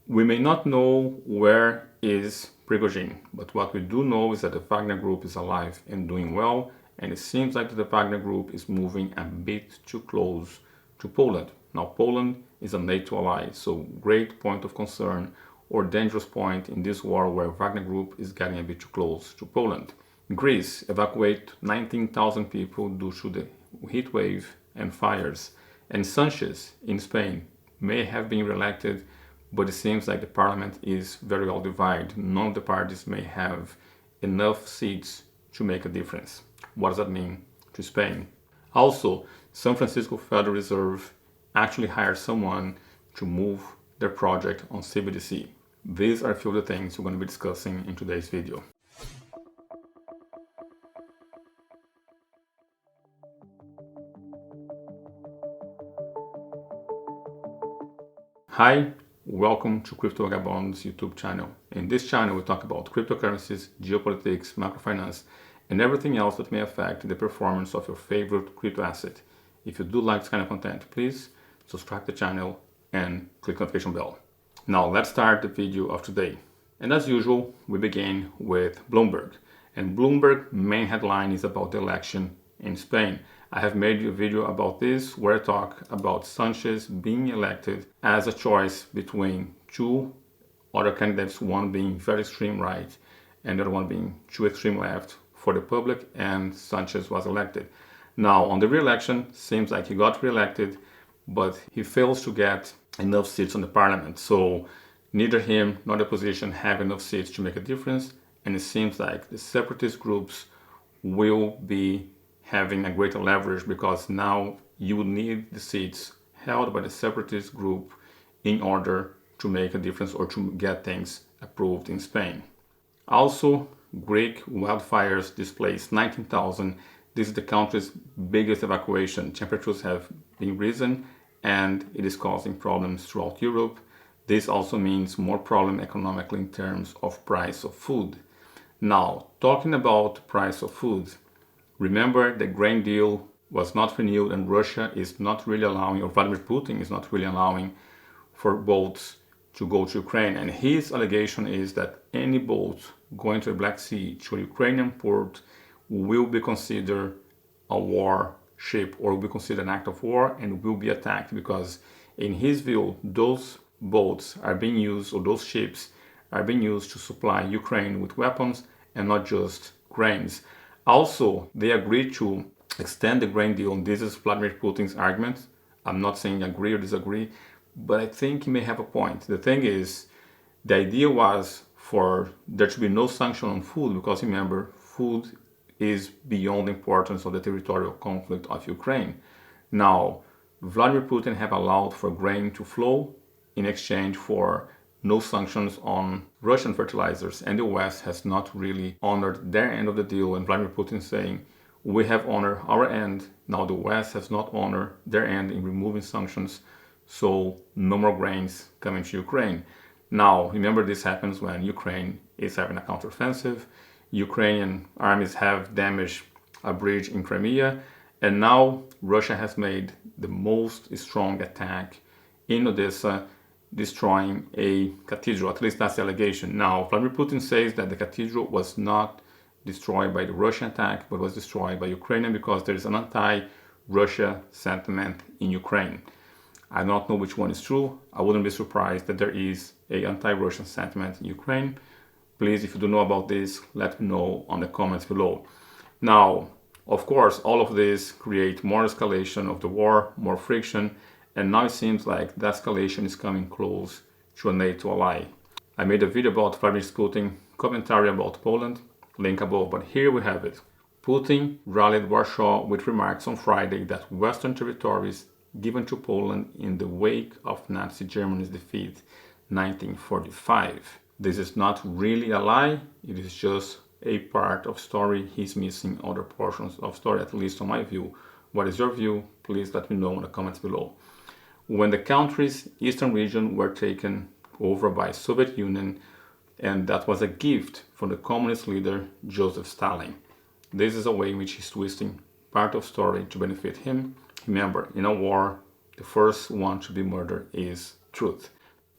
We may not know where is Prigozhin, but what we do know is that the Wagner Group is alive and doing well, and it seems like the Wagner Group is moving a bit too close to Poland. Now, Poland is a NATO ally, so great point of concern or dangerous point in this war where Wagner Group is getting a bit too close to Poland. Greece evacuate 19,000 people due to the heat wave and fires, and Sanchez in Spain may have been re-elected, but it seems like the parliament is very well divided. None of the parties may have enough seats to make a difference. What does that mean to Spain? Also, San Francisco Federal Reserve actually hired someone to move their project on CBDC. These are a few of the things we're going to be discussing in today's video. Hi, welcome to Crypto Vagabonds YouTube channel. In this channel we talk about cryptocurrencies, geopolitics, macrofinance, and everything else that may affect the performance of your favorite crypto asset. If you do like this kind of content, please subscribe to the channel and click the notification bell. Now let's start the video of today. And as usual, we begin with Bloomberg. And Bloomberg main headline is about the election in Spain. I have made a video about this where I talk about Sanchez being elected as a choice between two other candidates, one being very extreme right and the other one being too extreme left for the public, and Sanchez was elected. Now on the re-election, seems like he got re-elected, but he fails to get enough seats on the parliament. So neither him nor the opposition have enough seats to make a difference, and it seems like the separatist groups will be having a greater leverage because now you would need the seats held by the separatist group in order to make a difference or to get things approved in Spain. Also, Greek wildfires displaced 19,000. This is the country's biggest evacuation. Temperatures have been risen and it is causing problems throughout Europe. This also means more problem economically in terms of price of food. Now, talking about price of food, remember the grain deal was not renewed and Russia is not really allowing, or Vladimir Putin is not really allowing for boats to go to Ukraine. And his allegation is that any boat going to the Black Sea to a Ukrainian port will be considered a war ship or will be considered an act of war and will be attacked because in his view, those boats are being used, or those ships are being used to supply Ukraine with weapons and not just grains. Also, they agreed to extend the grain deal, and this is Vladimir Putin's argument. I'm not saying agree or disagree, but I think he may have a point. The thing is, the idea was for there to be no sanction on food because remember, food is beyond the importance of the territorial conflict of Ukraine. Now, Vladimir Putin have allowed for grain to flow in exchange for no sanctions on Russian fertilizers, and the West has not really honored their end of the deal, and Vladimir Putin saying, we have honored our end, now the West has not honored their end in removing sanctions, so no more grains coming to Ukraine. Now, remember this happens when Ukraine is having a counteroffensive, Ukrainian armies have damaged a bridge in Crimea, and now Russia has made the most strong attack in Odesa, destroying a cathedral. At least that's the allegation. Now, Vladimir Putin says that the cathedral was not destroyed by the Russian attack, but was destroyed by Ukrainian because there is an anti-Russia sentiment in Ukraine. I don't know which one is true. I wouldn't be surprised that there is an anti-Russian sentiment in Ukraine. Please, if you do know about this, let me know on the comments below. Now, of course, all of this creates more escalation of the war, more friction, and now it seems like the escalation is coming close to a NATO ally. I made a video about Vladimir Putin, commentary about Poland, link above, but here we have it. Putin rallied Warsaw with remarks on Friday that Western territories given to Poland in the wake of Nazi Germany's defeat 1945. This is not really a lie, it is just a part of story. He's missing other portions of story, at least on my view. What is your view? Please let me know in the comments below. When the country's eastern region were taken over by Soviet Union, and that was a gift from the communist leader Joseph Stalin. This is a way in which he's twisting part of story to benefit him. Remember, in a war, the first one to be murdered is truth.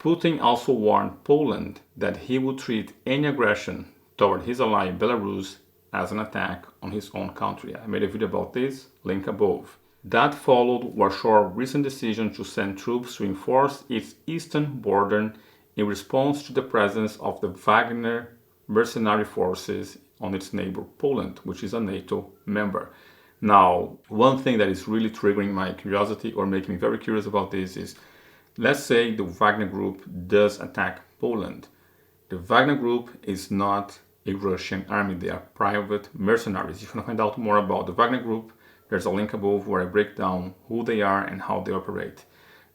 Putin also warned Poland that he would treat any aggression toward his ally Belarus as an attack on his own country. I made a video about this, link above. That followed Warsaw's recent decision to send troops to enforce its eastern border in response to the presence of the Wagner mercenary forces on its neighbor Poland, which is a NATO member. Now, one thing that is really triggering my curiosity or making me very curious about this is, let's say the Wagner Group does attack Poland. The Wagner Group is not a Russian army, they are private mercenaries. If you want to find out more about the Wagner Group, there's a link above where I break down who they are and how they operate.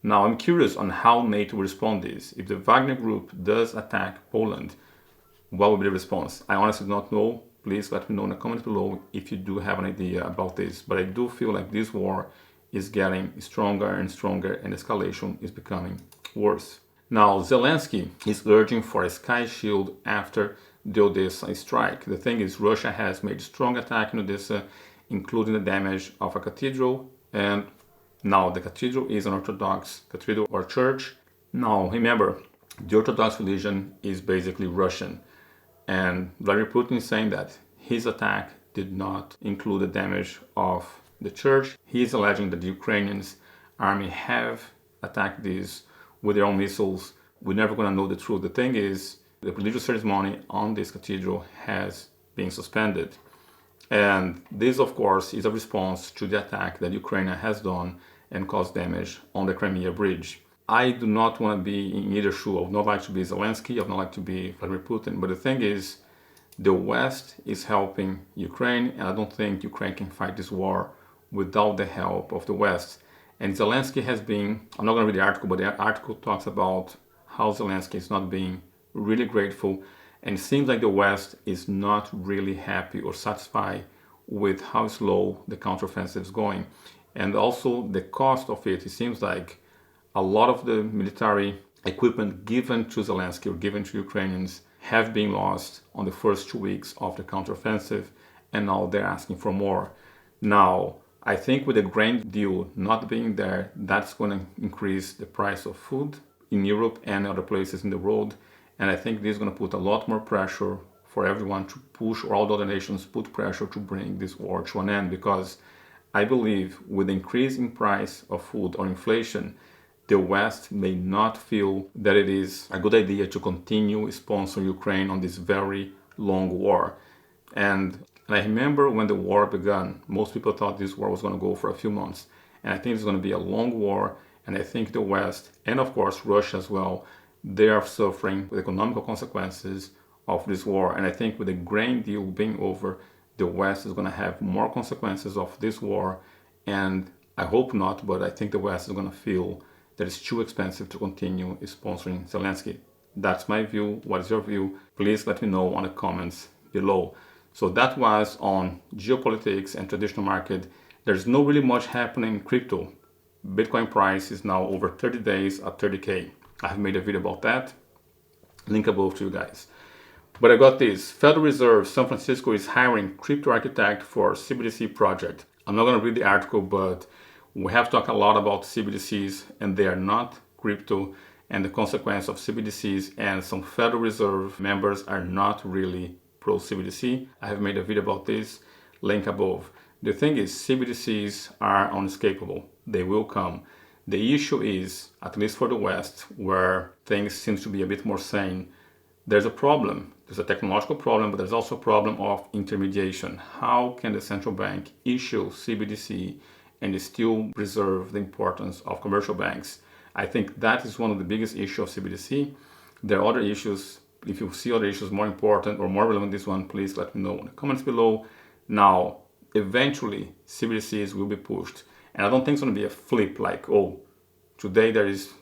Now, I'm curious on how NATO will respond to this. If the Wagner Group does attack Poland, what will be the response? I honestly do not know. Please let me know in the comments below if you do have an idea about this. But I do feel like this war is getting stronger and stronger and escalation is becoming worse. Now, Zelensky is urging for a sky shield after the Odesa strike. The thing is, Russia has made strong attack in Odesa, including the damage of a cathedral, and now the cathedral is an Orthodox cathedral or church. Now, remember, the Orthodox religion is basically Russian, and Vladimir Putin is saying that his attack did not include the damage of the church. He is alleging that the Ukrainians army have attacked this with their own missiles. We're never going to know the truth. The thing is, the religious ceremony on this cathedral has been suspended. And this, of course, is a response to the attack that Ukraine has done and caused damage on the Crimea bridge. I do not want to be in either shoe. I would not like to be Zelensky. I would not like to be Vladimir Putin. But the thing is, the West is helping Ukraine, and I don't think Ukraine can fight this war without the help of the West. And Zelensky has been, I'm not going to read the article, but the article talks about how Zelensky is not being really grateful. And it seems like the West is not really happy or satisfied with how slow the counteroffensive is going. And also the cost of it. It seems like a lot of the military equipment given to Zelensky or given to Ukrainians have been lost on the first 2 weeks of the counteroffensive, and now they're asking for more. Now, I think with the grain deal not being there, that's going to increase the price of food in Europe and other places in the world. And I think this is going to put a lot more pressure for everyone to push, or all the other nations put pressure to bring this war to an end. Because I believe with the increase in price of food or inflation, the West may not feel that it is a good idea to continue sponsoring Ukraine on this very long war. And I remember when the war began, most people thought this war was going to go for a few months. And I think it's going to be a long war. And I think the West, and of course Russia as well, they are suffering with economical consequences of this war. And I think with the grain deal being over, the West is going to have more consequences of this war. And I hope not, but I think the West is going to feel that it's too expensive to continue sponsoring Zelensky. That's my view. What is your view? Please let me know on the comments below. So that was on geopolitics and traditional market. There's not really much happening in crypto. Bitcoin price is now over 30 days at 30K. I have made a video about that. Link above to you guys. But I got this. Federal Reserve San Francisco is hiring crypto architect for CBDC project. I'm not going to read the article, but we have talked a lot about CBDCs, and they are not crypto, and the consequence of CBDCs, and some Federal Reserve members are not really pro CBDC. I have made a video about this, link above. The thing is, CBDCs are unescapable. They will come. The issue is, at least for the West, where things seem to be a bit more sane, there's a problem. There's a technological problem, but there's also a problem of intermediation. How can the central bank issue CBDC and still preserve the importance of commercial banks? I think that is one of the biggest issues of CBDC. There are other issues. If you see other issues more important or more relevant than this one, please let me know in the comments below. Now, eventually, CBDCs will be pushed. And I don't think it's going to be a flip like, oh, today there is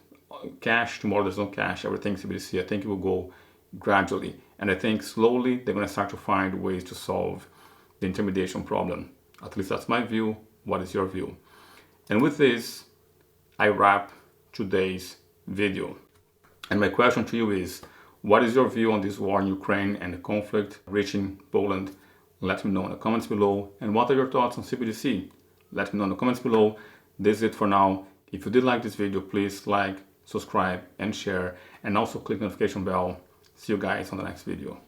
cash, tomorrow there's no cash, everything's CBDC. I think it will go gradually. And I think slowly they're going to start to find ways to solve the intermediation problem. At least that's my view. What is your view? And with this, I wrap today's video. And my question to you is, what is your view on this war in Ukraine and the conflict reaching Poland? Let me know in the comments below. And what are your thoughts on CBDC? Let me know in the comments below. This is it for now. If you did like this video, please like, subscribe and share, and also click the notification bell. See you guys on the next video.